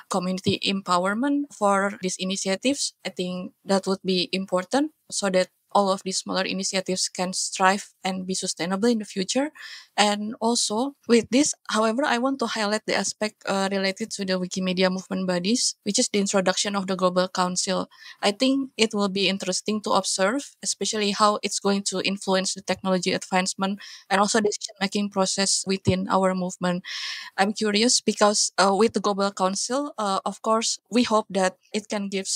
D: community empowerment for these initiatives, I think that would be important so that all of these smaller initiatives can strive and be sustainable in the future. And also with this, however, I want to highlight the aspect related to the Wikimedia movement bodies, which is the introduction of the Global Council. I think it will be interesting to observe, especially how it's going to influence the technology advancement and also decision-making process within our movement. I'm curious because with the Global Council, of course, we hope that it can give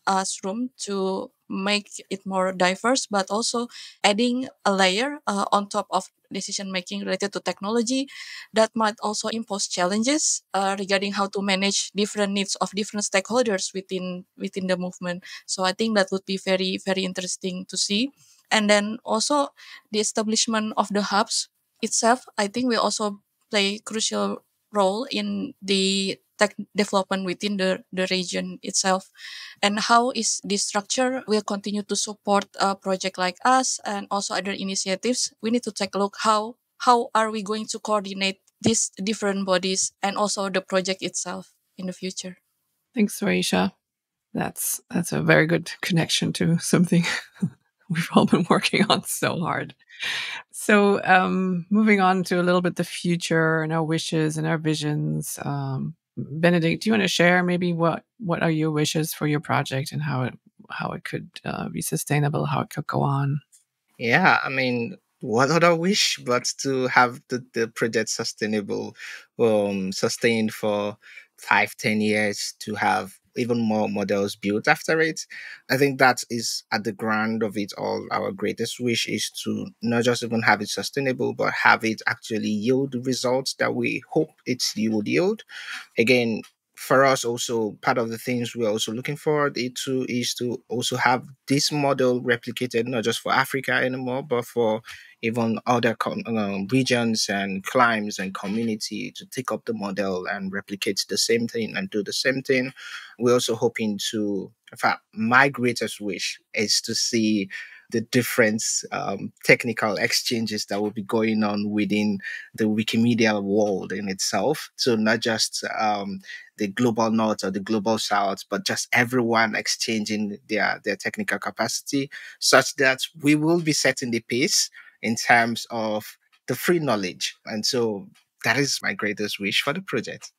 D: us room to make it more diverse, but also adding a layer on top of decision making related to technology that might also impose challenges regarding how to manage different needs of different stakeholders within the movement. So I think that would be very, very interesting to see. And then also the establishment of the hubs itself, I think will also play crucial role in the tech development within the region itself. And how is this structure will continue to support a project like us and also other initiatives. We need to take a look how are we going to coordinate these different bodies and also the project itself in the future.
A: Thanks, Raisha. That's a very good connection to something we've all been working on so hard. So, moving on to a little bit the future and our wishes and our visions. Benedict, do you want to share maybe what are your wishes for your project and how it could be sustainable, how it could go on?
C: Yeah, I mean, what other wish but to have the project sustainable, sustained for 5, 10 years, to have even more models built after it. I think that is at the ground of it all. Our greatest wish is to not just even have it sustainable, but have it actually yield the results that we hope it would yield. Again, for us also, part of the things we're also looking forward to is to also have this model replicated not just for Africa anymore, but for even other regions and climes and community to take up the model and replicate the same thing and do the same thing. We're also hoping to, in fact, my greatest wish is to see the different technical exchanges that will be going on within the Wikimedia world in itself. So not just the global north or the global south, but just everyone exchanging their technical capacity, such that we will be setting the pace in terms of the free knowledge. And so that is my greatest wish for the project.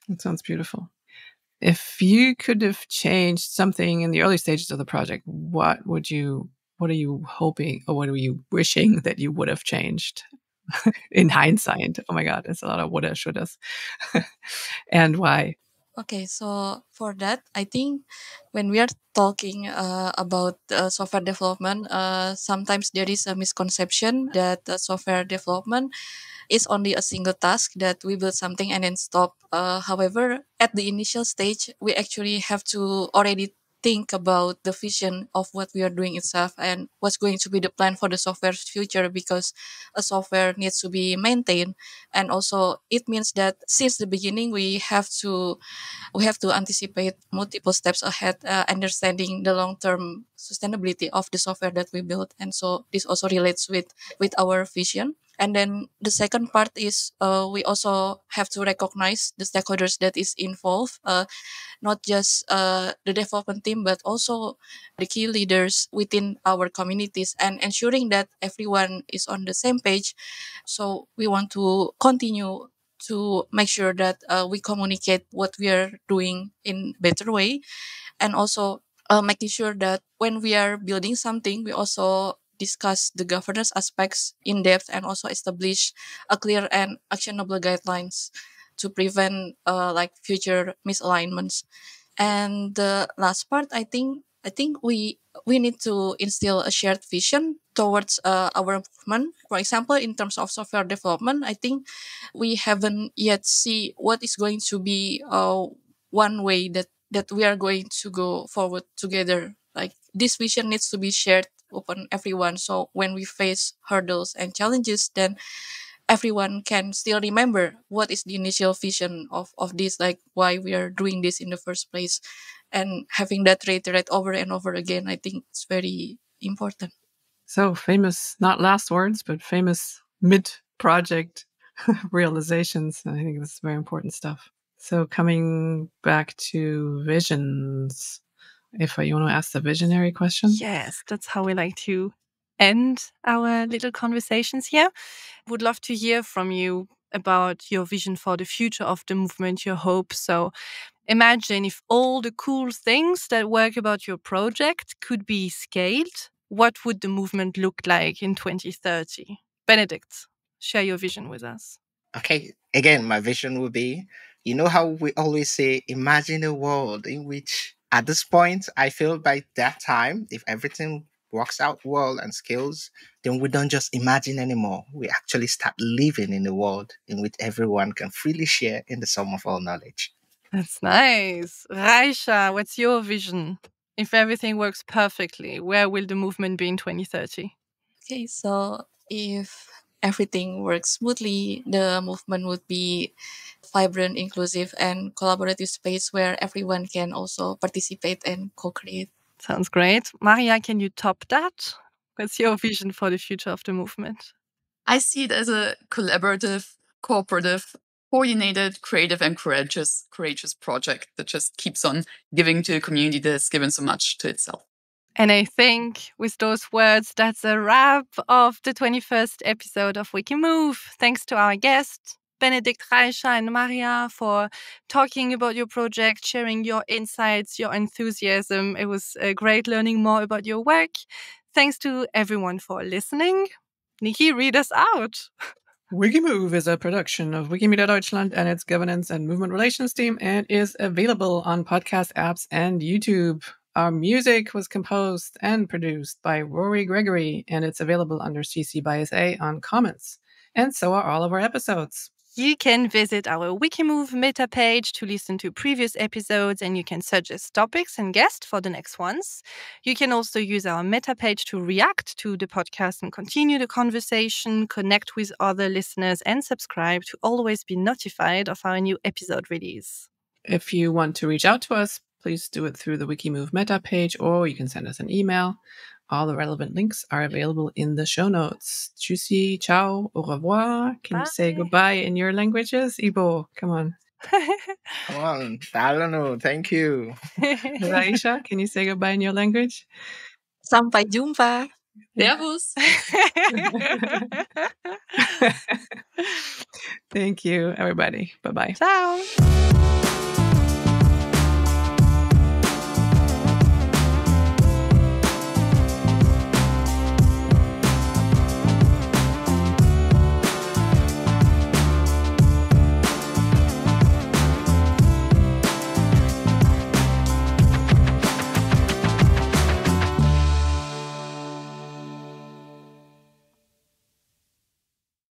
A: That sounds beautiful. If you could have changed something in the early stages of the project, what are you hoping or what are you wishing that you would have changed in hindsight? Oh my God, it's a lot of woulda, shouldas. And why?
D: Okay, so for that, I think when we are talking about software development, sometimes there is a misconception that software development is only a single task that we build something and then stop. However, at the initial stage, we actually have to already think about the vision of what we are doing itself and what's going to be the plan for the software's future, because a software needs to be maintained. And also it means that since the beginning we have to anticipate multiple steps ahead, understanding the long-term sustainability of the software that we build. And so this also relates with our vision. And then the second part is we also have to recognize the stakeholders that is involved, not just the development team, but also the key leaders within our communities, and ensuring that everyone is on the same page. So we want to continue to make sure that we communicate what we are doing in better way, and also making sure that when we are building something, we also discuss the governance aspects in depth and also establish a clear and actionable guidelines to prevent like future misalignments. And the last part, I think we need to instill a shared vision towards our movement. For example, in terms of software development, I think we haven't yet see what is going to be one way that we are going to go forward together. Like this vision needs to be shared upon everyone. So when we face hurdles and challenges, then everyone can still remember what is the initial vision of this, like why we are doing this in the first place. And having that reiterate over and over again, I think it's very important.
A: So famous, not last words, but famous mid-project realizations. I think that's very important stuff. So coming back to visions, if you want to ask the visionary question.
B: Yes, that's how we like to end our little conversations here. Would love to hear from you about your vision for the future of the movement, your hopes. So imagine if all the cool things that work about your project could be scaled, what would the movement look like in 2030? Benedict, share your vision with us.
C: Okay, again, my vision would be, you know how we always say, imagine a world in which At this point, I feel by that time, if everything works out well and scales, then we don't just imagine anymore. We actually start living in a world in which everyone can freely share in the sum of all knowledge.
B: That's nice. Raisha, what's your vision? If everything works perfectly, where will the movement be in 2030?
D: Okay, so if everything works smoothly, the movement would be vibrant, inclusive, and collaborative space where everyone can also participate and co-create.
B: Sounds great. Maria, can you top that? What's your vision for the future of the movement?
E: I see it as a collaborative, cooperative, coordinated, creative, and courageous project that just keeps on giving to a community that's given so much to itself.
B: And I think with those words, that's a wrap of the 21st episode of WikiMove. Thanks to our guests, Benedict, Raisha, and Maria, for talking about your project, sharing your insights, your enthusiasm. It was great learning more about your work. Thanks to everyone for listening. Nikki, read us out.
A: WikiMove is a production of Wikimedia Deutschland and its governance and movement relations team and is available on podcast apps and YouTube. Our music was composed and produced by Rory Gregory, and it's available under CC by SA on Commons. And so are all of our episodes.
B: You can visit our WikiMove meta page to listen to previous episodes, and you can suggest topics and guests for the next ones. You can also use our meta page to react to the podcast and continue the conversation, connect with other listeners, and subscribe to always be notified of our new episode release.
A: If you want to reach out to us, please do it through the WikiMove meta page, or you can send us an email. All the relevant links are available in the show notes. Tschüssi, ciao, au revoir. Can you say goodbye in your languages? Igbo, come on.
C: Come on, I don't know. Thank you.
A: Raisha, can you say goodbye in your language?
D: Sampai jumpa.
E: Servus.
A: Thank you, everybody. Bye-bye.
B: Ciao.